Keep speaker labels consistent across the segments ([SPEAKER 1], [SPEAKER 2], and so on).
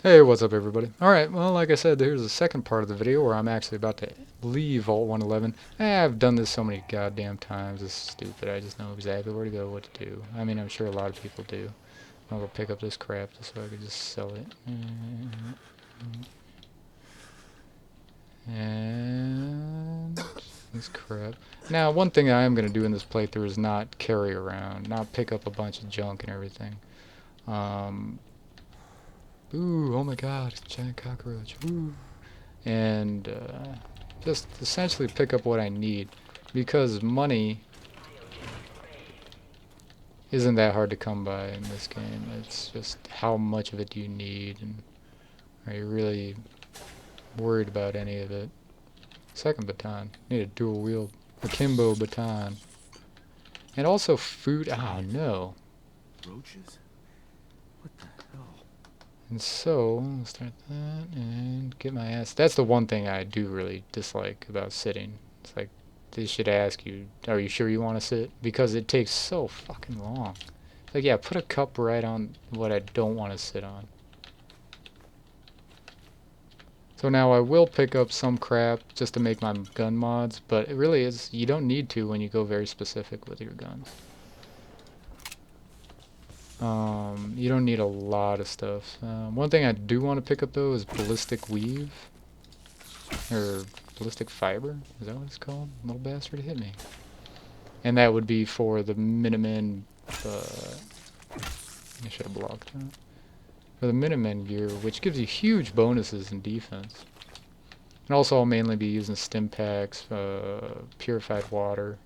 [SPEAKER 1] Hey, what's up everybody? Alright, well like I said, here's the second part of the video where I'm actually about to leave Vault 111. I've done this so many goddamn times, it's stupid. I just know exactly where to go, what to do. I mean, I'm sure a lot of people do. I'll go pick up this crap just so I can just sell it. And this crap. Now, one thing I am going to do in this playthrough is not carry around, not pick up a bunch of junk and everything. Ooh, oh my god, it's a giant cockroach. Ooh. And just essentially pick up what I need, because money isn't that hard to come by in this game. It's just how much of it do you need, and are you really worried about any of it? Second baton. Need a dual wield akimbo baton. And also food. Oh no.
[SPEAKER 2] Roaches? What the hell?
[SPEAKER 1] And so, I'll start that and get my ass. That's the one thing I do really dislike about sitting. It's like, they should ask you, are you sure you want to sit? Because it takes so fucking long. Like, yeah, put a cup right on what I don't want to sit on. So now I will pick up some crap just to make my gun mods, but it really is, you don't need to when you go very specific with your guns. You don't need a lot of stuff. One thing I do want to pick up though is ballistic weave. Or ballistic fiber? Is that what it's called? Little bastard hit me. And that would be for the Minutemen, I should have blocked that. For the Minutemen gear, which gives you huge bonuses in defense. And also I'll mainly be using stim packs, purified water.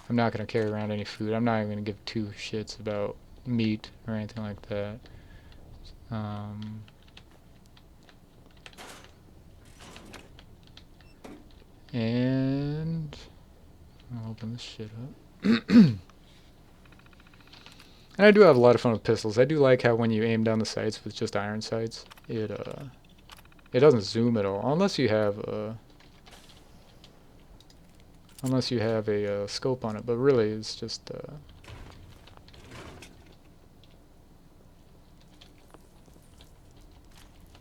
[SPEAKER 1] I'm not going to carry around any food. I'm not even going to give two shits about meat or anything like that. And I'll open this shit up. And I do have a lot of fun with pistols. I do like how when you aim down the sights with just iron sights, it doesn't zoom at all, unless you have a scope on it. But really, it's just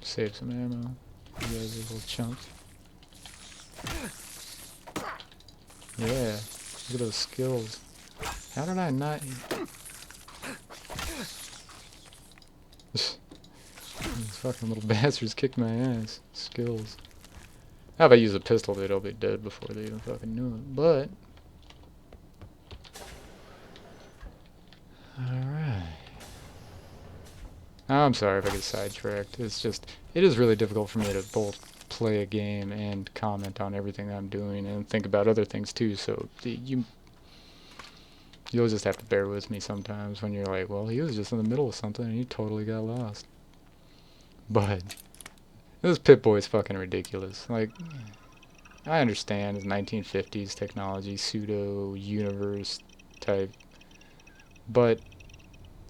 [SPEAKER 1] save some ammo. You guys are little chunks. Yeah, look at those skills. How did I not? These fucking little bastards kicked my ass. Skills. How if I use a pistol, they'd all be dead before they even fucking knew it. But alright. I'm sorry if I get sidetracked. It's just, it is really difficult for me to both play a game and comment on everything I'm doing and think about other things too, so you'll just have to bear with me sometimes when you're like, well, he was just in the middle of something and he totally got lost. But this Pip-Boy is fucking ridiculous. Like, I understand it's 1950s technology, pseudo-universe type, but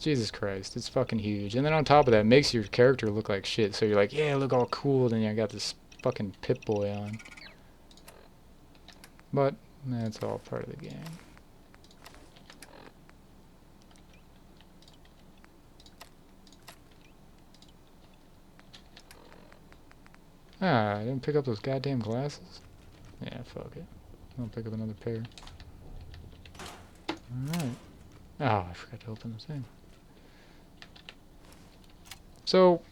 [SPEAKER 1] Jesus Christ, it's fucking huge. And then on top of that, it makes your character look like shit. So you're like, yeah, look all cool, then I got this fucking Pip-Boy on. But that's all part of the game. Ah, I didn't pick up those goddamn glasses? Yeah, fuck it. I'll pick up another pair. Alright. Oh, I forgot to open this thing. So,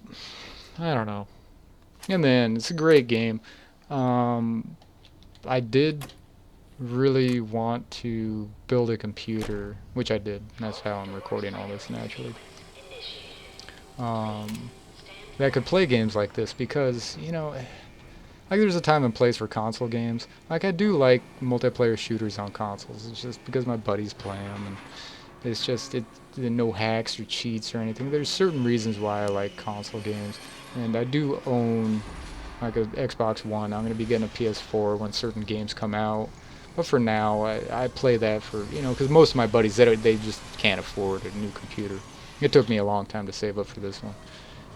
[SPEAKER 1] I don't know. In the end, it's a great game. I did really want to build a computer, which I did. That's how I'm recording all this naturally. That could play games like this because, you know, like there's a time and place for console games. Like I do like multiplayer shooters on consoles. It's just because my buddies play them, and it's just no hacks or cheats or anything. There's certain reasons why I like console games, and I do own like a Xbox One. I'm gonna be getting a PS4 when certain games come out. But for now, I play that for, you know, because most of my buddies, they just can't afford a new computer. It took me a long time to save up for this one.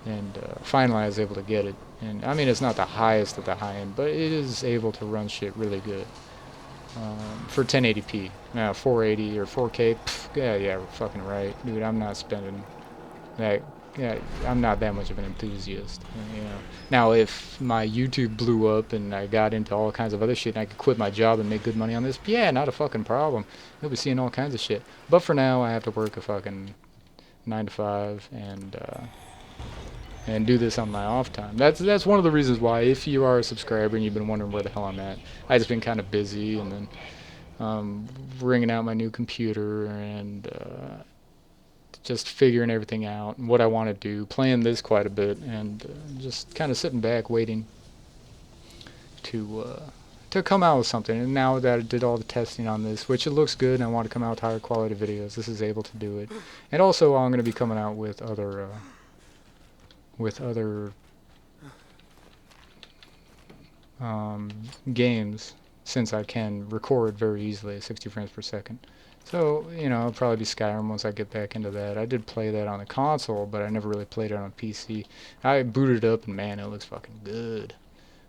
[SPEAKER 1] And finally I was able to get it. And I mean, it's not the highest of the high end, but it is able to run shit really good. For 1080p. Now 480 or 4K, pff, yeah, we're fucking right. Dude, I'm not spending that yeah, I'm not that much of an enthusiast. You know. Now, if my YouTube blew up and I got into all kinds of other shit and I could quit my job and make good money on this, yeah, not a fucking problem. You'll be seeing all kinds of shit. But for now, I have to work a fucking 9 to 5 and do this on my off time. That's one of the reasons why, if you are a subscriber and you've been wondering where the hell I'm at, I just been kind of busy, and then ringing out my new computer and just figuring everything out and what I want to do, playing this quite a bit, and just kind of sitting back waiting to come out with something. And now that I did all the testing on this, which it looks good, and I want to come out with higher quality videos, this is able to do it. And also, I'm going to be coming out with other games, since I can record very easily at 60 frames per second. So, you know, it'll probably be Skyrim once I get back into that. I did play that on the console, but I never really played it on PC. I booted it up, and man, it looks fucking good.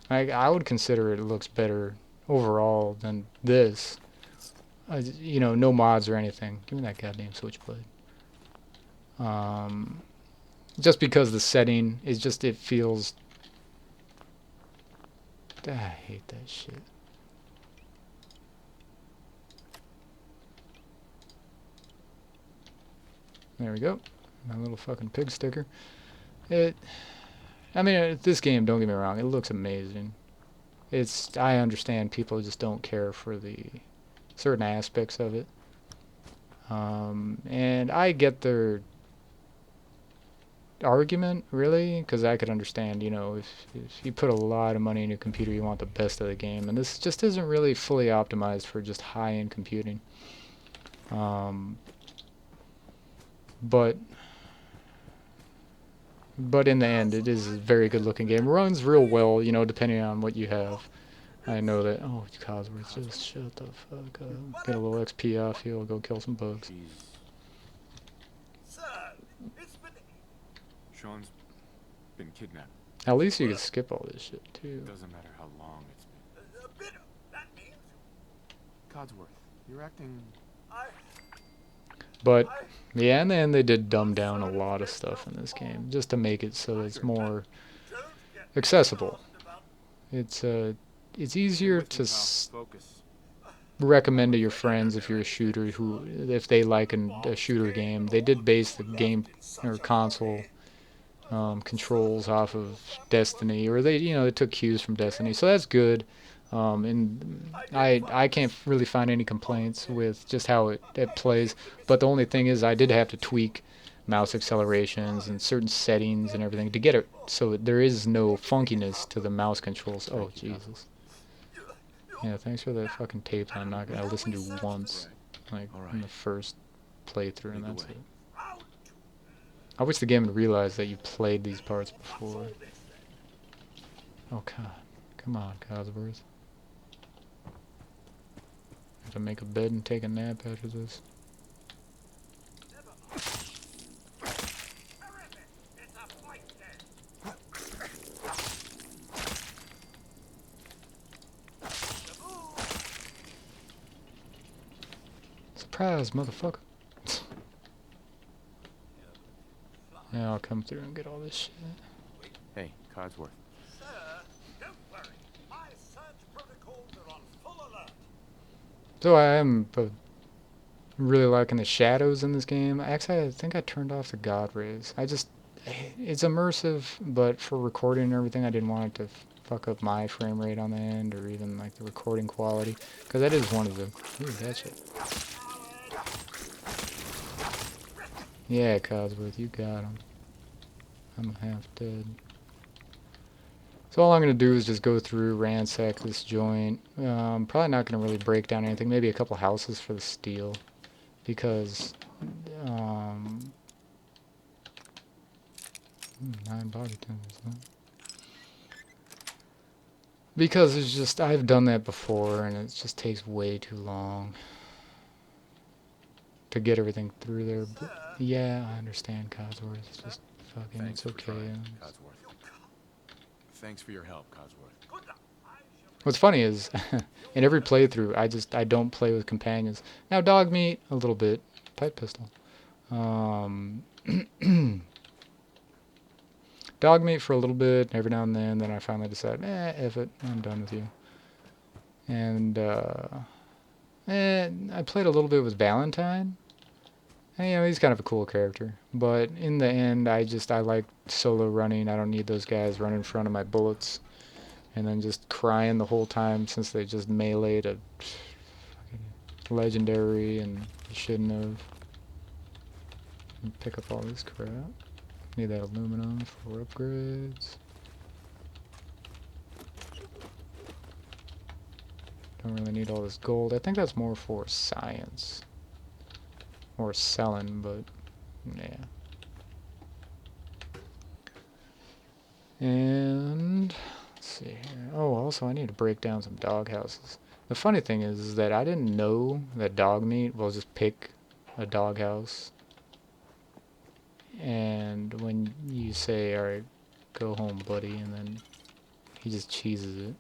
[SPEAKER 1] I would consider it looks better overall than this. You know, no mods or anything. Give me that goddamn switchblade. Just because the setting is just, it feels... I hate that shit. There we go. My little fucking pig sticker. I mean, this game, don't get me wrong, it looks amazing. I understand people just don't care for the certain aspects of it. And I get their argument, really, because I could understand, you know, if you put a lot of money in your computer, you want the best of the game, and this just isn't really fully optimized for just high-end computing. But in the end, it is a very good-looking game. Runs real well, you know, depending on what you have. I know that... Oh, Cosworth, just shut the fuck up. Get a little XP off you, I'll go kill some bugs.
[SPEAKER 2] Sir, it's been... Sean's been kidnapped.
[SPEAKER 1] At least you can skip all this shit, too.
[SPEAKER 2] Doesn't matter how long it's been. A bit of that means... Codsworth, you're acting...
[SPEAKER 1] But, yeah, and then they did dumb down a lot of stuff in this game, just to make it so it's more accessible. It's easier to recommend to your friends if you're a shooter, if they like a shooter game. They did base the game or console controls off of Destiny, or they took cues from Destiny, so that's good. And I can't really find any complaints with just how it plays, but the only thing is I did have to tweak mouse accelerations and certain settings and everything to get it so there is no funkiness to the mouse controls. Oh, Jesus. Yeah, thanks for that fucking tape I'm not going to listen to once, like in the first playthrough, and that's it. I wish the game would realize that you played these parts before. Oh, God. Come on, Cosworth. Have to make a bed and take a nap after this. Surprise, motherfucker. Yeah, I'll come through and get all this shit.
[SPEAKER 2] Hey, Codsworth.
[SPEAKER 1] So I am really liking the shadows in this game. Actually, I think I turned off the God rays. It's immersive, but for recording and everything, I didn't want it to fuck up my frame rate on the end, or even like the recording quality, because that is one of the... Ooh, that shit. Yeah, Cosworth, you got him. I'm half dead. So all I'm going to do is just go through, ransack this joint. Probably not going to really break down anything. Maybe a couple houses for the steel. Because... 9 body timbers, huh? Because it's just... I've done that before, and it just takes way too long to get everything through there. But yeah, I understand, Cosworth. It's just fucking...
[SPEAKER 2] Thanks
[SPEAKER 1] it's okay.
[SPEAKER 2] Codsworth. Thanks for your help, Codsworth.
[SPEAKER 1] What's funny is, in every playthrough, I don't play with companions. Now, dog meat, a little bit. Pipe pistol. dog meat for a little bit, every now and then I finally decide, F it, I'm done with you. And, I played a little bit with Valentine. And, you know, he's kind of a cool character. But in the end, I like solo running. I don't need those guys running in front of my bullets. And then just crying the whole time since they just meleeed a legendary and you shouldn't have. And pick up all this crap. Need that aluminum for upgrades. Don't really need all this gold. I think that's more for science. Or selling, but yeah. And let's see here. Oh, also I need to break down some dog houses. The funny thing is that I didn't know that dog meat will just pick a dog house. And when you say, alright, go home, buddy, and then he just cheeses it.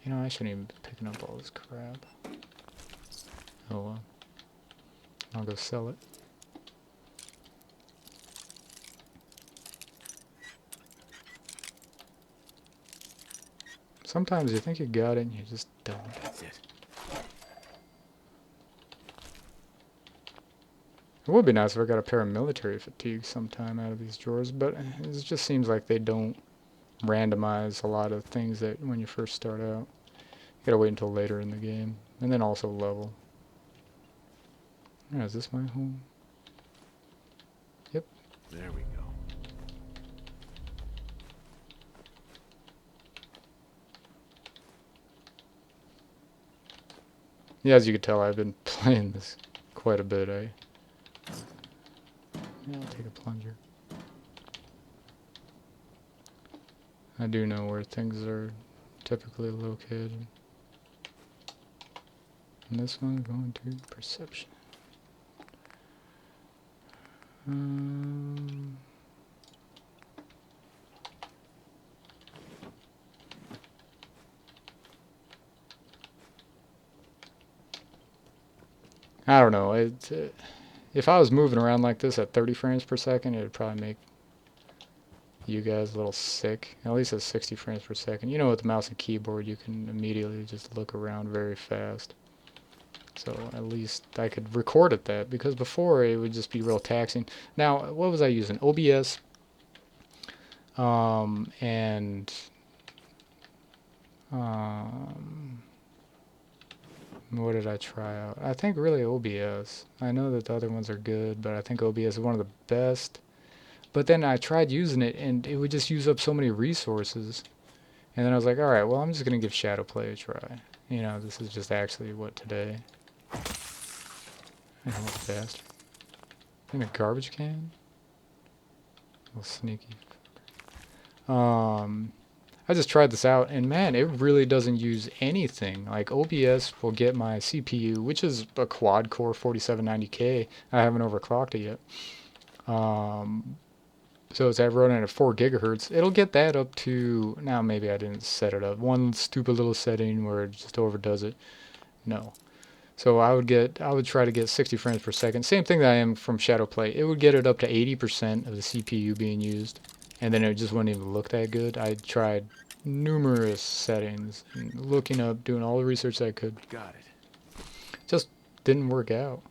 [SPEAKER 1] You know, I shouldn't even be picking up all this crap. Oh well. I'll go sell it. Sometimes you think you got it and you just don't.
[SPEAKER 2] That's it.
[SPEAKER 1] It would be nice if I got a pair of military fatigues sometime out of these drawers, but it just seems like they don't randomize a lot of things that when you first start out. You gotta wait until later in the game. And then also level. Yeah, is this my home? Yep.
[SPEAKER 2] There we go.
[SPEAKER 1] Yeah, as you can tell, I've been playing this quite a bit, eh? Yeah, I'll take a plunger. I do know where things are typically located. And this one's going to perception. I don't know. If I was moving around like this at 30 frames per second, it would probably make you guys a little sick. At least at 60 frames per second. You know, with the mouse and keyboard, you can immediately just look around very fast. So at least I could record at that, because before it would just be real taxing. Now, what was I using? OBS and what did I try out? I think really OBS. I know that the other ones are good, but I think OBS is one of the best. But then I tried using it, and it would just use up so many resources. And then I was like, alright, well, I'm just going to give Shadowplay a try. You know, this is just actually what today. I know bastard. In a garbage can? A little sneaky. I just tried this out, and man, it really doesn't use anything. Like, OBS will get my CPU, which is a quad-core 4790K. I haven't overclocked it yet. So it's running at 4 gigahertz. It'll get that up to, now maybe I didn't set it up. One stupid little setting where it just overdoes it. No. So I would try to get 60 frames per second. Same thing that I am from Shadowplay. It would get it up to 80% of the CPU being used. And then it just wouldn't even look that good. I tried numerous settings, and looking up, doing all the research I could.
[SPEAKER 2] Got it.
[SPEAKER 1] Just didn't work out.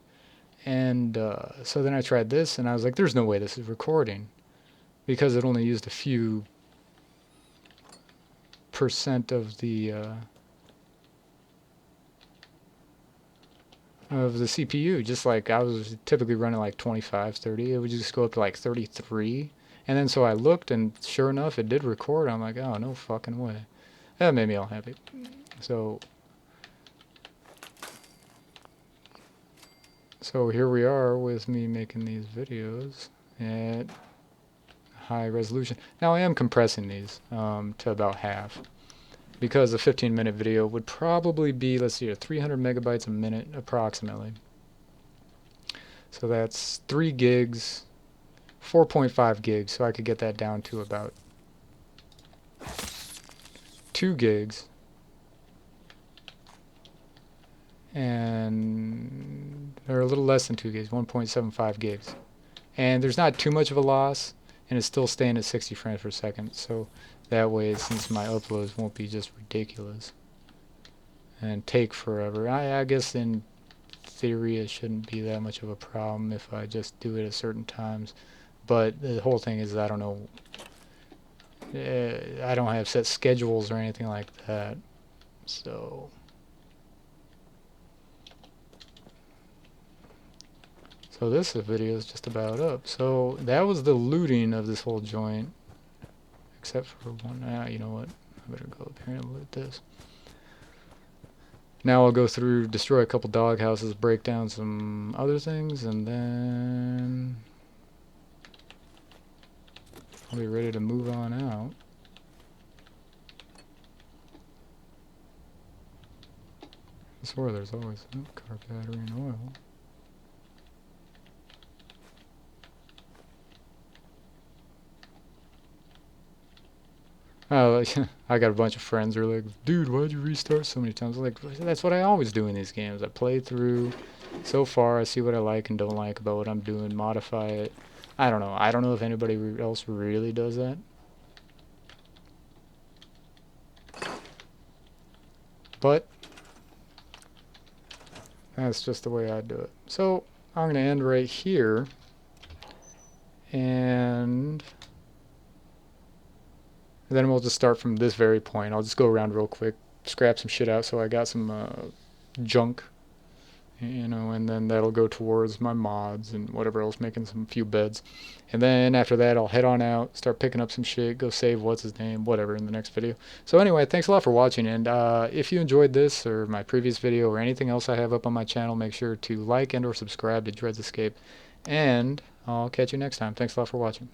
[SPEAKER 1] And so then I tried this, and I was like, there's no way this is recording. Because it only used a few percent of the CPU. Just like I was typically running like 25, 30. It would just go up to like 33. And then so I looked, and sure enough, it did record. I'm like, oh, no fucking way. That made me all happy. So here we are with me making these videos at high resolution. Now I am compressing these to about half, because a 15-minute video would probably be, let's see, 300 megabytes a minute approximately. So that's 3 gigs, 4.5 gigs, so I could get that down to about 2 gigs. And they're a little less than 2 gigs, 1.75 gigs. And there's not too much of a loss. and it's still staying at 60 frames per second. So that way, since my uploads won't be just ridiculous and take forever. I guess in theory it shouldn't be that much of a problem if I just do it at certain times. But the whole thing is I don't know. I don't have set schedules or anything like that. So this video is just about up. So that was the looting of this whole joint. Except for one. You know what? I better go up here and loot this. Now I'll go through, destroy a couple dog houses, break down some other things, and then I'll be ready to move on out. I swear there's always a car battery and oil. Oh, I got a bunch of friends who are like, dude, why'd you restart so many times? I'm like, that's what I always do in these games. I play through. So far, I see what I like and don't like about what I'm doing, modify it. I don't know. I don't know if anybody else really does that. But that's just the way I do it. So I'm going to end right here. And then we'll just start from this very point. I'll just go around real quick, scrap some shit out so I got some junk, you know, and then that'll go towards my mods and whatever else, making some few beds. And then after that, I'll head on out, start picking up some shit, go save what's his name, whatever, in the next video. So anyway, thanks a lot for watching, and if you enjoyed this or my previous video or anything else I have up on my channel, make sure to like and or subscribe to Dreads Escape, and I'll catch you next time. Thanks a lot for watching.